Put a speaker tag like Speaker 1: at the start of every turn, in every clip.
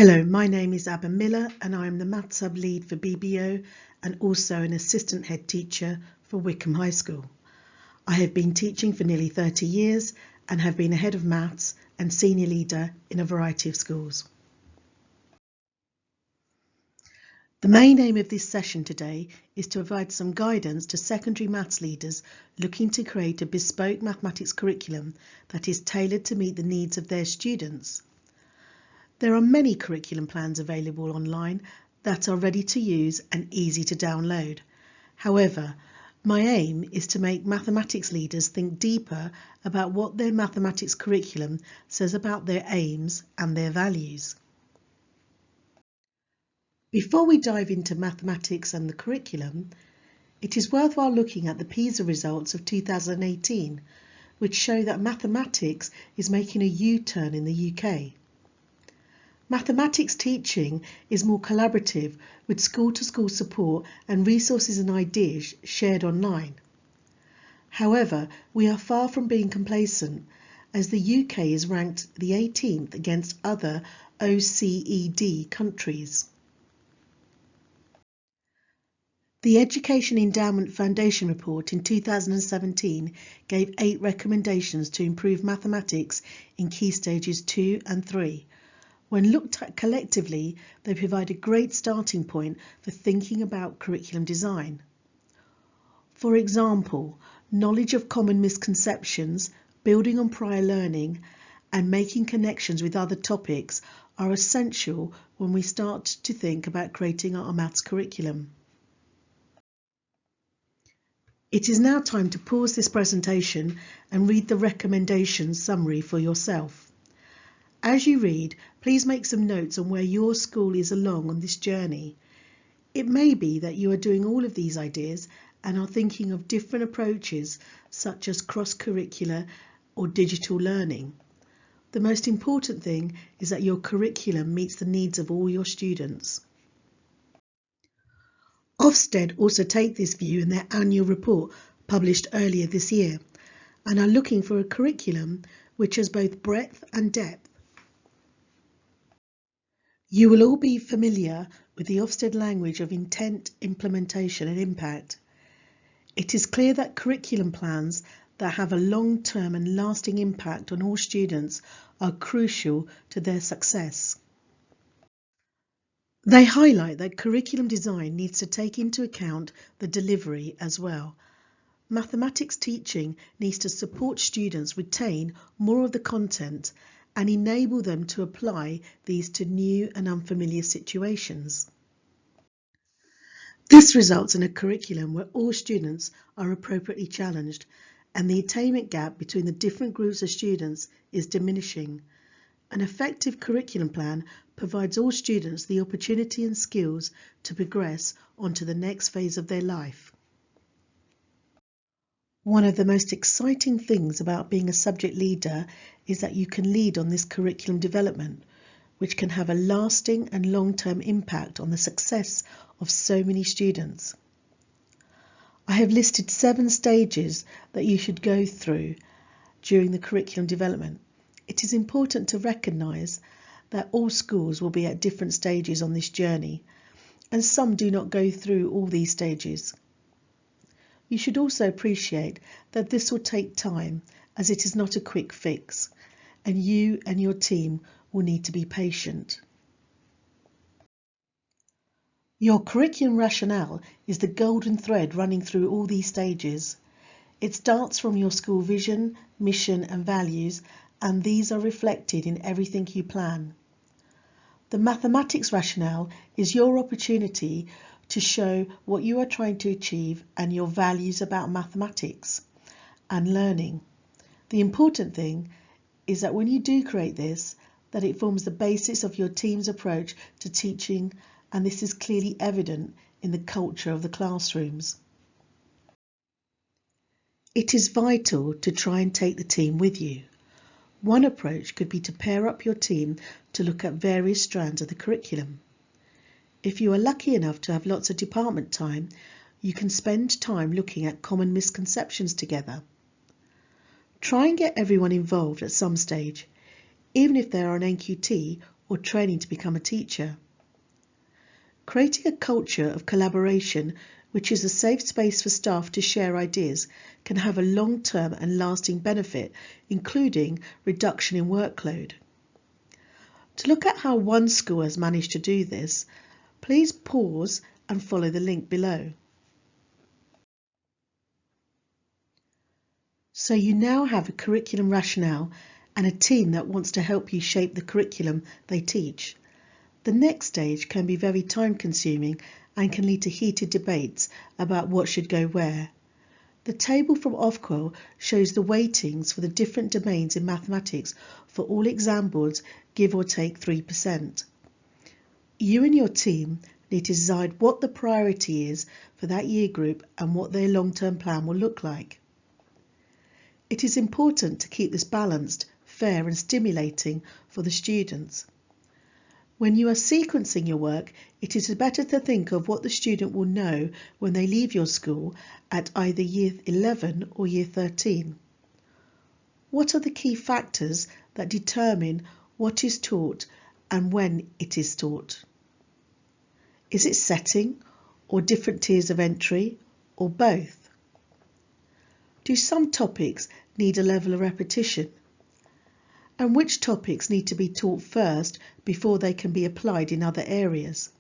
Speaker 1: Hello, my name is Abha Miller and I am the Maths Hub lead for BBO and also an assistant head teacher for Wycombe High School. I have been teaching for nearly 30 years and have been a head of maths and senior leader in a variety of schools. The main aim of this session today is to provide some guidance to secondary maths leaders looking to create a bespoke mathematics curriculum that is tailored to meet the needs of their students. There are many curriculum plans available online that are ready to use and easy to download. However, my aim is to make mathematics leaders think deeper about what their mathematics curriculum says about their aims and their values. Before we dive into mathematics and the curriculum, it is worthwhile looking at the PISA results of 2018, which show that mathematics is making a U-turn in the UK. Mathematics teaching is more collaborative with school-to-school support and resources and ideas shared online. However, we are far from being complacent as the UK is ranked the 18th against other OECD countries. The Education Endowment Foundation report in 2017 gave 8 recommendations to improve mathematics in key stages 2 and 3. When looked at collectively, they provide a great starting point for thinking about curriculum design. For example, knowledge of common misconceptions, building on prior learning, and making connections with other topics are essential when we start to think about creating our maths curriculum. It is now time to pause this presentation and read the recommendations summary for yourself. As you read, please make some notes on where your school is along on this journey. It may be that you are doing all of these ideas and are thinking of different approaches such as cross-curricular or digital learning. The most important thing is that your curriculum meets the needs of all your students. Ofsted also take this view in their annual report published earlier this year and are looking for a curriculum which has both breadth and depth. You will all be familiar with the Ofsted language of intent, implementation and impact. It is clear that curriculum plans that have a long-term and lasting impact on all students are crucial to their success. They highlight that curriculum design needs to take into account the delivery as well. Mathematics teaching needs to support students retain more of the content and enable them to apply these to new and unfamiliar situations. This results in a curriculum where all students are appropriately challenged and the attainment gap between the different groups of students is diminishing. An effective curriculum plan provides all students the opportunity and skills to progress onto the next phase of their life. One of the most exciting things about being a subject leader is that you can lead on this curriculum development, which can have a lasting and long-term impact on the success of so many students. I have listed 7 stages that you should go through during the curriculum development. It is important to recognise that all schools will be at different stages on this journey, and some do not go through all these stages. You should also appreciate that this will take time as it is not a quick fix, and you and your team will need to be patient. Your curriculum rationale is the golden thread running through all these stages. It starts from your school vision, mission and values, and these are reflected in everything you plan. The mathematics rationale is your opportunity to show what you are trying to achieve and your values about mathematics and learning. The important thing is that when you do create this, that it forms the basis of your team's approach to teaching, and this is clearly evident in the culture of the classrooms. It is vital to try and take the team with you. One approach could be to pair up your team to look at various strands of the curriculum. If you are lucky enough to have lots of department time, you can spend time looking at common misconceptions together. Try and get everyone involved at some stage, even if they are an NQT or training to become a teacher. Creating a culture of collaboration, which is a safe space for staff to share ideas, can have a long-term and lasting benefit, including reduction in workload. To look at how one school has managed to do this, please pause and follow the link below. So you now have a curriculum rationale and a team that wants to help you shape the curriculum they teach. The next stage can be very time-consuming and can lead to heated debates about what should go where. The table from Ofqual shows the weightings for the different domains in mathematics for all exam boards, give or take 3%. You and your team need to decide what the priority is for that year group and what their long-term plan will look like. It is important to keep this balanced, fair and stimulating for the students. When you are sequencing your work, it is better to think of what the student will know when they leave your school at either Year 11 or Year 13. What are the key factors that determine what is taught and when it is taught? Is it setting or different tiers of entry or both? Do some topics need a level of repetition? And which topics need to be taught first before they can be applied in other areas?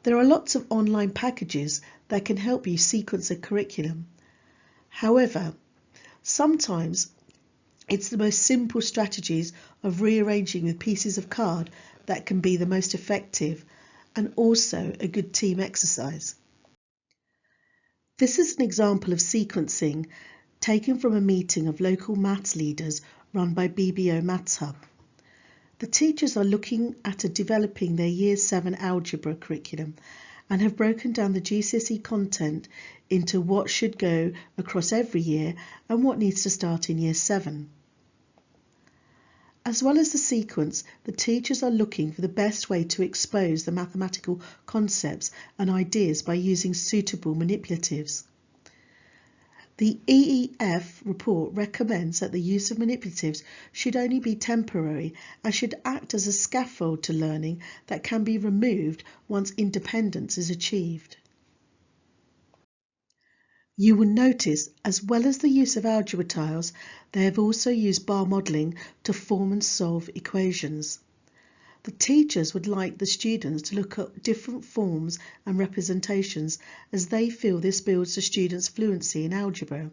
Speaker 1: There are lots of online packages that can help you sequence a curriculum. However, sometimes it's the most simple strategies of rearranging with pieces of card that can be the most effective and also a good team exercise. This is an example of sequencing taken from a meeting of local maths leaders run by BBO Maths Hub. The teachers are looking at developing their Year 7 Algebra curriculum and have broken down the GCSE content into what should go across every year and what needs to start in Year 7. As well as the sequence, the teachers are looking for the best way to expose the mathematical concepts and ideas by using suitable manipulatives. The EEF report recommends that the use of manipulatives should only be temporary and should act as a scaffold to learning that can be removed once independence is achieved. You will notice, as well as the use of algebra tiles, they have also used bar modelling to form and solve equations. The teachers would like the students to look at different forms and representations as they feel this builds the students' fluency in algebra.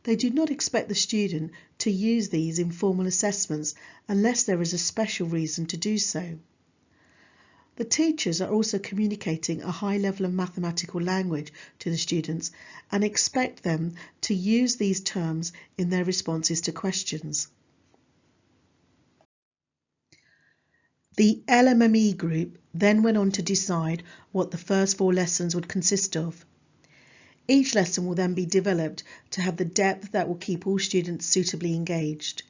Speaker 1: They do not expect the student to use these in formal assessments unless there is a special reason to do so. The teachers are also communicating a high level of mathematical language to the students and expect them to use these terms in their responses to questions. The LMME group then went on to decide what the first 4 lessons would consist of. Each lesson will then be developed to have the depth that will keep all students suitably engaged.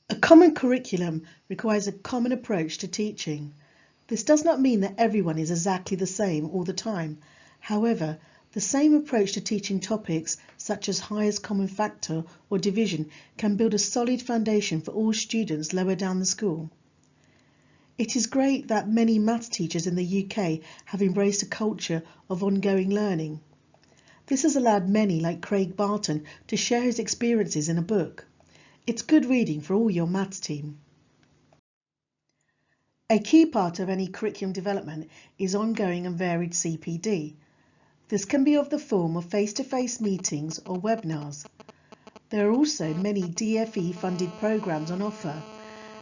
Speaker 1: A common curriculum requires a common approach to teaching. This does not mean that everyone is exactly the same all the time. However, the same approach to teaching topics such as highest common factor or division can build a solid foundation for all students lower down the school. It is great that many maths teachers in the UK have embraced a culture of ongoing learning. This has allowed many, like Craig Barton, to share his experiences in a book. It's good reading for all your maths team. A key part of any curriculum development is ongoing and varied CPD. This can be of the form of face-to-face meetings or webinars. There are also many DFE-funded programs on offer,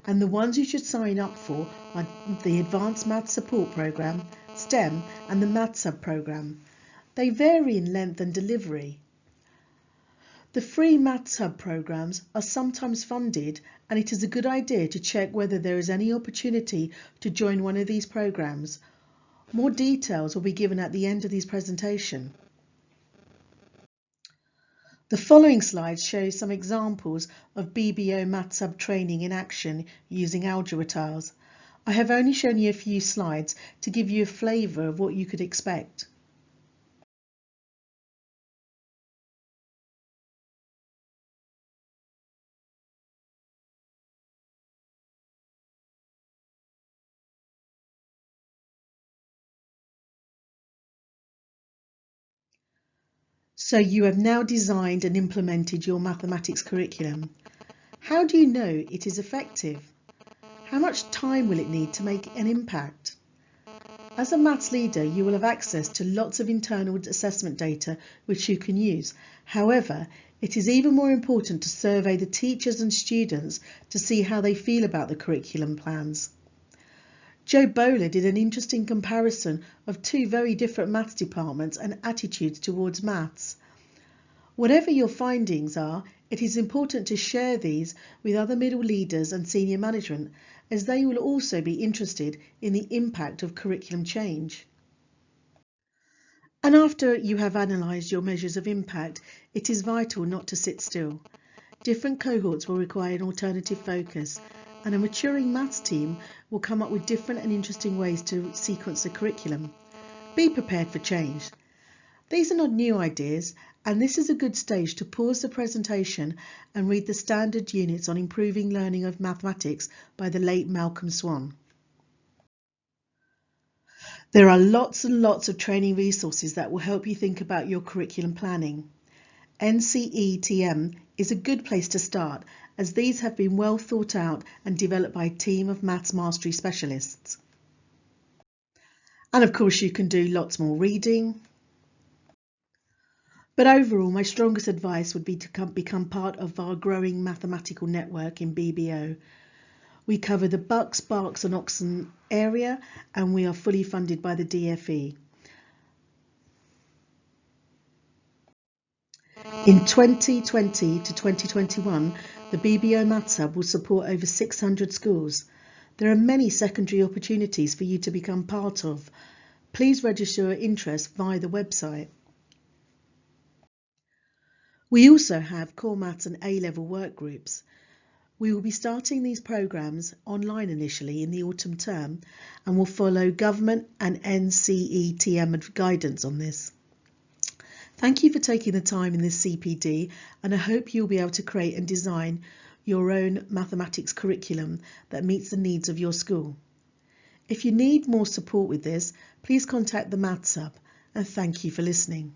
Speaker 1: and the ones you should sign up for are the Advanced Maths Support Programme, STEM and the Maths Hub programme. They vary in length and delivery. The free Maths Hub programmes are sometimes funded, and it is a good idea to check whether there is any opportunity to join one of these programmes. More details will be given at the end of this presentation. The following slides show some examples of BBO Maths Hub training in action using algebra tiles. I have only shown you a few slides to give you a flavour of what you could expect. So you have now designed and implemented your mathematics curriculum. How do you know it is effective? How much time will it need to make an impact? As a maths leader, you will have access to lots of internal assessment data which you can use. However, it is even more important to survey the teachers and students to see how they feel about the curriculum plans. Joe Bowler did an interesting comparison of two very different maths departments and attitudes towards maths. Whatever your findings are, it is important to share these with other middle leaders and senior management, as they will also be interested in the impact of curriculum change. And after you have analysed your measures of impact, it is vital not to sit still. Different cohorts will require an alternative focus, and a maturing maths team will come up with different and interesting ways to sequence the curriculum. Be prepared for change. These are not new ideas, and this is a good stage to pause the presentation and read the standard units on improving learning of mathematics by the late Malcolm Swan. There are lots and lots of training resources that will help you think about your curriculum planning. NCETM is a good place to start, as these have been well thought out and developed by a team of maths mastery specialists. And of course you can do lots more reading. But overall, my strongest advice would be to become part of our growing mathematical network in BBO. We cover the Bucks, Berks and Oxon area, and we are fully funded by the DFE. In 2020 to 2021, the BBO Maths Hub will support over 600 schools. There are many secondary opportunities for you to become part of. Please register your interest via the website. We also have core maths and A-level work groups. We will be starting these programmes online initially in the autumn term and will follow government and NCETM guidance on this. Thank you for taking the time in this CPD, and I hope you'll be able to create and design your own mathematics curriculum that meets the needs of your school. If you need more support with this, please contact the Maths Hub, and thank you for listening.